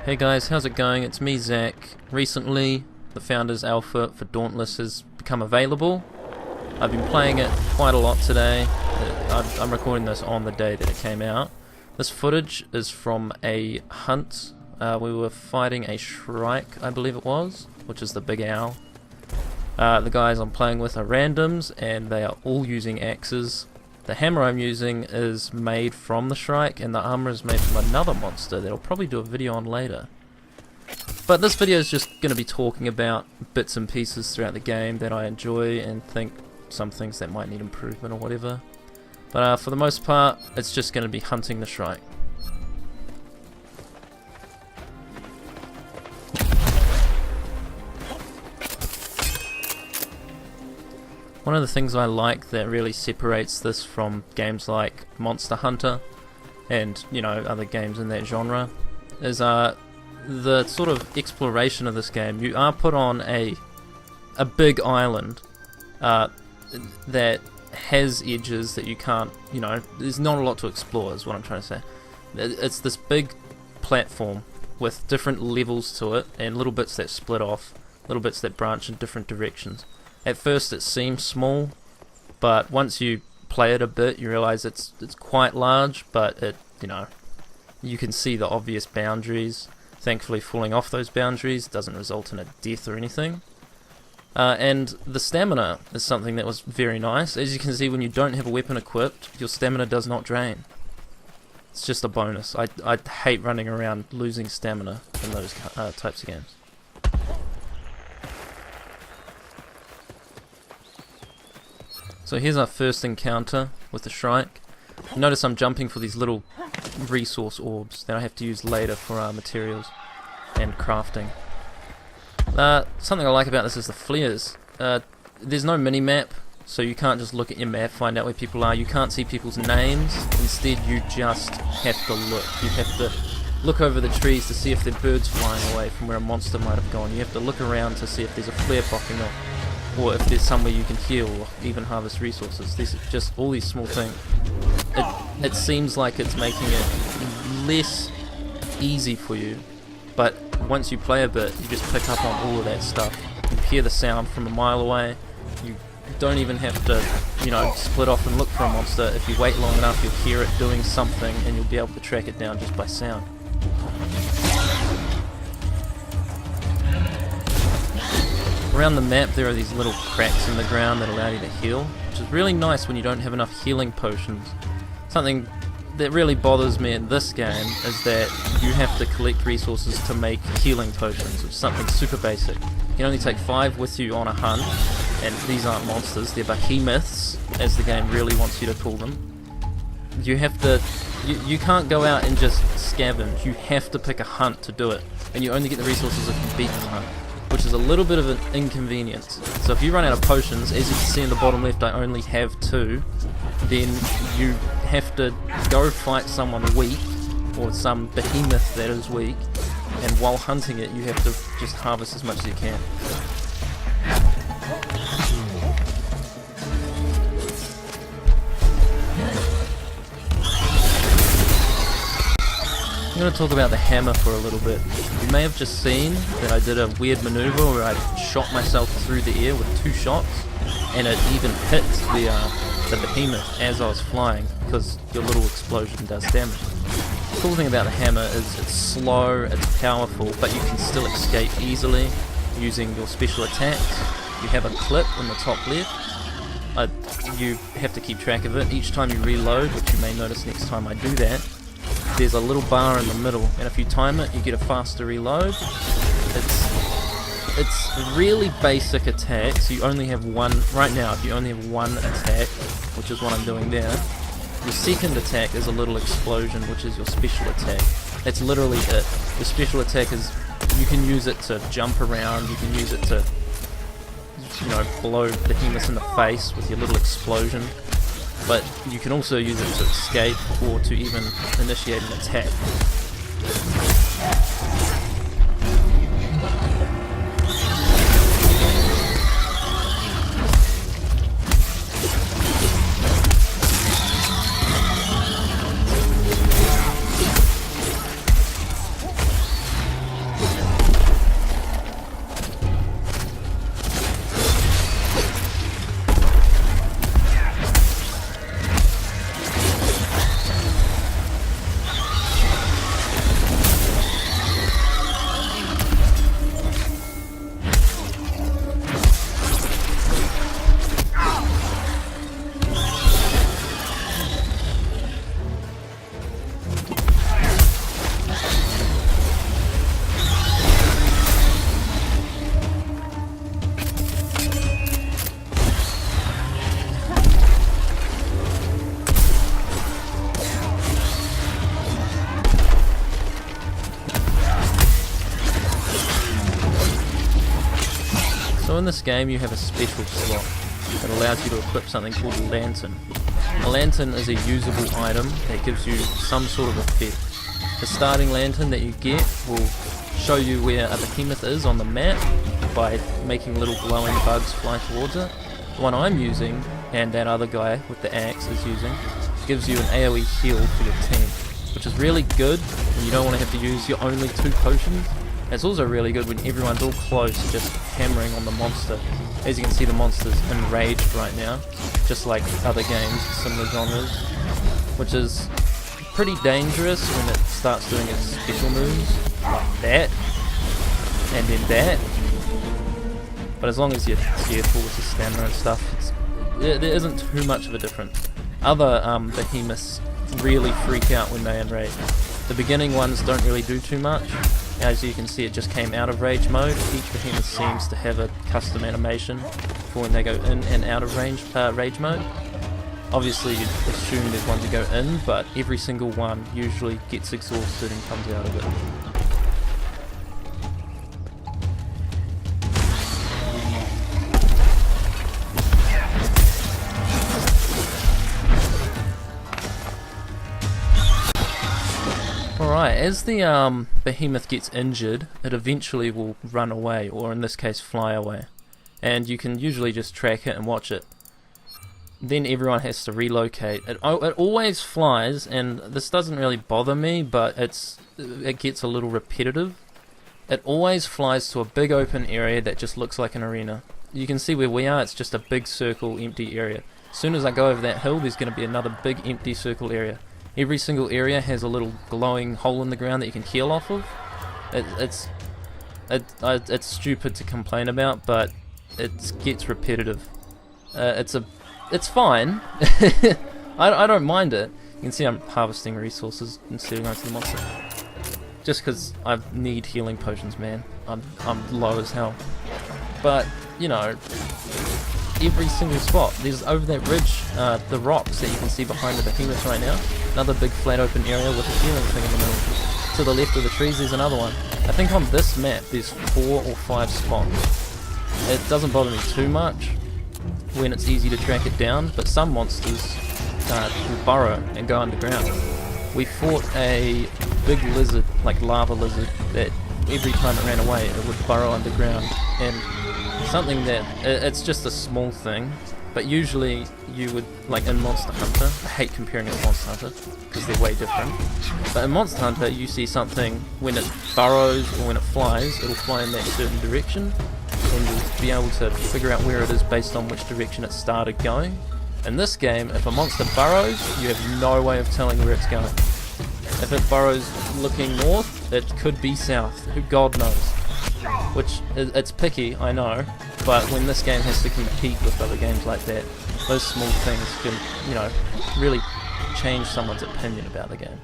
Hey guys, how's it going? It's me, Zach. Recently, the Founders Alpha for Dauntless has become available. I've been playing it quite a lot today. I'm recording this on the day that it came out. This footage is from a hunt. We were fighting a Shrike, I believe it was, which is the big owl. The guys I'm playing with are randoms, and they are all using axes. The hammer I'm using is made from the Shrike, and the armor is made from another monster that I'll probably do a video on later. But this video is just going to be talking about bits and pieces throughout the game that I enjoy and think some things that might need improvement or whatever. But for the most part, it's just going to be hunting the Shrike. One of the things I like that really separates this from games like Monster Hunter and, you know, other games in that genre is the sort of exploration of this game. You are put on a big island that has edges that you can't, you know, there's not a lot to explore is what I'm trying to say. It's this big platform with different levels to it and little bits that split off, little bits that branch in different directions. At first it seems small, but once you play it a bit you realize it's quite large, but you know, you can see the obvious boundaries. Thankfully falling off those boundaries doesn't result in a death or anything. And the stamina is something that was very nice. As you can see, when you don't have a weapon equipped, your stamina does not drain. It's just a bonus. I hate running around losing stamina in those types of games. So here's our first encounter with the Shrike. Notice I'm jumping for these little resource orbs that I have to use later for our materials and crafting. Something I like about this is the flares. There's no mini-map, so you can't just look at your map, find out where people are. You can't see people's names. Instead you just have to look. You have to look over the trees to see if there are birds flying away from where a monster might have gone. You have to look around to see if there's a flare popping up, or if there's somewhere you can heal or even harvest resources. These are just all these small things. It seems like it's making it less easy for you, but once you play a bit, you just pick up on all of that stuff. You hear the sound from a mile away. You don't even have to, you know, split off and look for a monster. If you wait long enough, you'll hear it doing something and you'll be able to track it down just by sound. Around the map there are these little cracks in the ground that allow you to heal, which is really nice when you don't have enough healing potions. Something that really bothers me in this game is that you have to collect resources to make healing potions, which is something super basic. You can only take 5 with you on a hunt, and these aren't monsters, they're behemoths, as the game really wants you to call them. You have to, you can't go out and just scavenge, you have to pick a hunt to do it, and you only get the resources if you beat the hunt, which is a little bit of an inconvenience. So if you run out of potions, as you can see in the bottom left I only have 2, then you have to go fight someone weak, or some behemoth that is weak, and while hunting it you have to just harvest as much as you can. I'm going to talk about the hammer for a little bit. You may have just seen that I did a weird maneuver where I shot myself through the air with 2 shots, and it even hit the behemoth as I was flying, because your little explosion does damage. The cool thing about the hammer is it's slow, it's powerful, but you can still escape easily using your special attacks. You have a clip in the top left. You have to keep track of it. Each time you reload, which you may notice next time I do that, there's a little bar in the middle, and if you time it, you get a faster reload. It's really basic attacks. You only have one, right now, if you only have one attack, which is what I'm doing there, your second attack is a little explosion, which is your special attack. That's literally it. The special attack is, you can use it to jump around, you can use it to, you know, blow behemoths in the face with your little explosion. But you can also use it to escape or to even initiate an attack. So in this game you have a special slot that allows you to equip something called a lantern. A lantern is a usable item that gives you some sort of effect. The starting lantern that you get will show you where a behemoth is on the map by making little glowing bugs fly towards it. The one I'm using, and that other guy with the axe is using, gives you an AoE heal for your team, which is really good when you don't want to have to use your only 2 potions. It's also really good when everyone's all close, just hammering on the monster. As you can see, the monster's enraged right now, just like other games, similar genres, which is pretty dangerous when it starts doing its special moves, like that, and then that. But as long as you're careful with your stamina and stuff, there isn't too much of a difference. Other behemoths really freak out when they enrage. The beginning ones don't really do too much. As you can see, it just came out of rage mode. Each behemoth seems to have a custom animation for when they go in and out of rage mode. Obviously you'd assume there's one to go in, but every single one usually gets exhausted and comes out of it. Alright, as the behemoth gets injured, it eventually will run away, or in this case fly away. And you can usually just track it and watch it. Then everyone has to relocate. It always flies, and this doesn't really bother me, but it gets a little repetitive. It always flies to a big open area that just looks like an arena. You can see where we are, it's just a big circle, empty area. As soon as I go over that hill, there's going to be another big empty circle area. Every single area has a little glowing hole in the ground that you can heal off of. It's stupid to complain about, but it gets repetitive. It's fine. I don't mind it. You can see I'm harvesting resources instead of going to the monster. Just because I need healing potions, man. I'm low as hell. But, you know, every single spot. There's over that ridge, the rocks that you can see behind the behemoth right now. Another big flat open area with a healing thing in the middle. To the left of the trees there's another one. I think on this map there's 4 or 5 spots. It doesn't bother me too much when it's easy to track it down, but some monsters will burrow and go underground. We fought a big lizard, like lava lizard, that every time it ran away it would burrow underground, and something that, it's just a small thing, but usually you would, like in Monster Hunter, I hate comparing it to Monster Hunter because they're way different, but in Monster Hunter you see something, when it burrows or when it flies, it'll fly in that certain direction, and you'll be able to figure out where it is based on which direction it started going. In this game, if a monster burrows, you have no way of telling where it's going. If it burrows looking north, it could be south, who God knows. Which, it's picky, I know, but when this game has to compete with other games like that, those small things can, you know, really change someone's opinion about the game.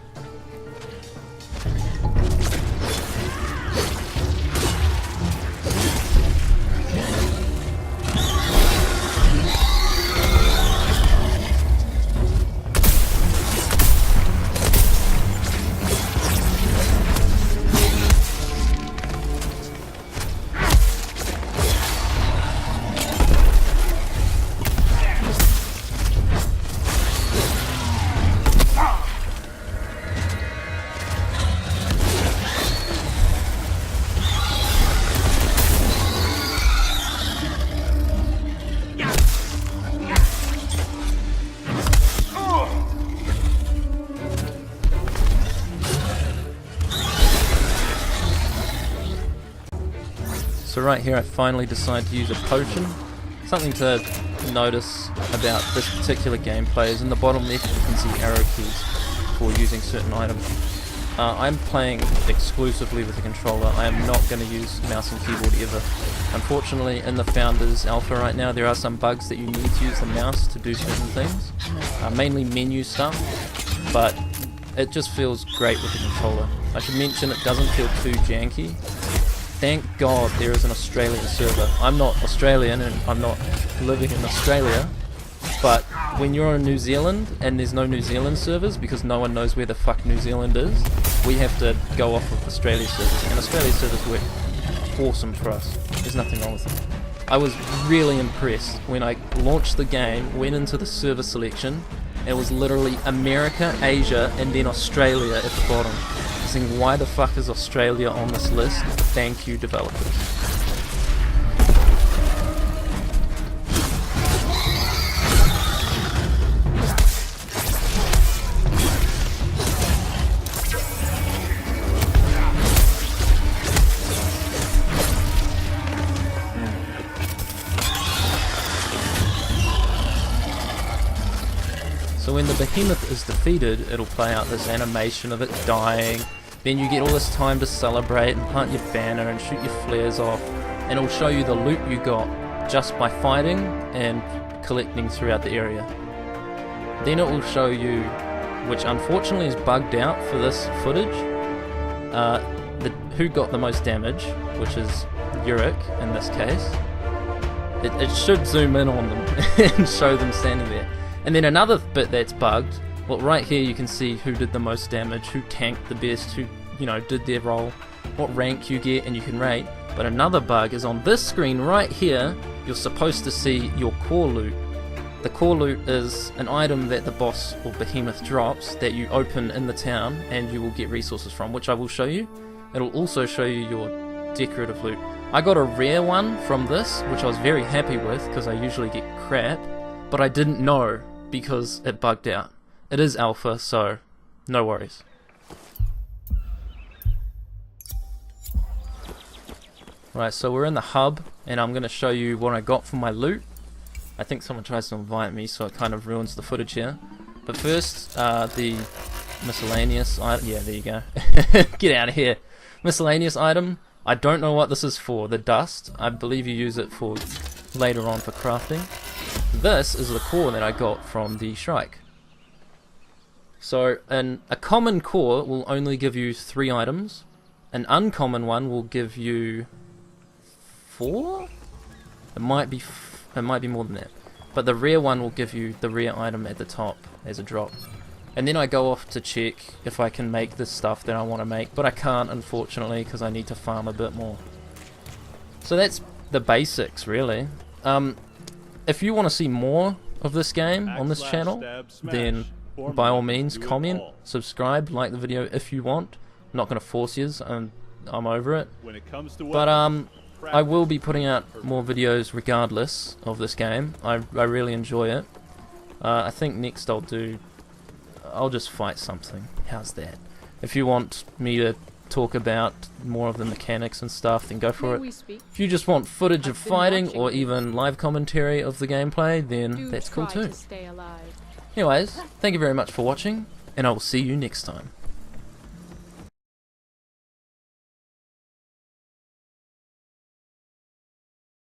So right here I finally decide to use a potion. Something to notice about this particular gameplay is in the bottom left you can see arrow keys for using certain items. I'm playing exclusively with a controller. I am not going to use mouse and keyboard ever. Unfortunately, in the Founders Alpha right now there are some bugs that you need to use the mouse to do certain things, mainly menu stuff, but it just feels great with the controller. I should mention it doesn't feel too janky. Thank God there is an Australian server. I'm not Australian and I'm not living in Australia, but when you're in New Zealand and there's no New Zealand servers because no one knows where the fuck New Zealand is, we have to go off of Australia servers, and Australia servers work awesome for us. There's nothing wrong with them. I was really impressed when I launched the game, went into the server selection. It was literally America, Asia, and then Australia at the bottom. I was thinking, why the fuck is Australia on this list? Thank you, developers. So when the behemoth is defeated, it'll play out this animation of it dying. Then you get all this time to celebrate and plant your banner and shoot your flares off. And it'll show you the loot you got just by fighting and collecting throughout the area. Then it will show you, which unfortunately is bugged out for this footage, who got the most damage, which is Yurik in this case. It should zoom in on them and show them standing there. And then another bit that's bugged, well, right here you can see who did the most damage, who tanked the best, who, you know, did their role, what rank you get, and you can rate. But another bug is on this screen right here, you're supposed to see your core loot. The core loot is an item that the boss or behemoth drops that you open in the town and you will get resources from, which I will show you. It'll also show you your decorative loot. I got a rare one from this, which I was very happy with because I usually get crap, but I didn't know because it bugged out. It is alpha, so no worries. Right, so we're in the hub, and I'm going to show you what I got from my loot. I think someone tries to invite me, so it kind of ruins the footage here. But first, the miscellaneous item. Yeah, there you go. Get out of here. Miscellaneous item. I don't know what this is for. The dust. I believe you use it for later on for crafting. This is the core that I got from the Shrike. So, a common core will only give you 3 items. An uncommon one will give you 4? It might be more than that. But the rare one will give you the rare item at the top as a drop. And then I go off to check if I can make the stuff that I want to make. But I can't, unfortunately, because I need to farm a bit more. So that's the basics, really. If you want to see more of this game on this channel, then by all means comment, subscribe, like the video if you want. I'm not going to force you, I'm over it. But I will be putting out more videos regardless of this game. I really enjoy it. I think next I'll just fight something. How's that? If you want me to talk about more of the mechanics and stuff, then go for it. If you just want footage of fighting or even live commentary of the gameplay, then that's cool too. Anyways, thank you very much for watching, and I will see you next time.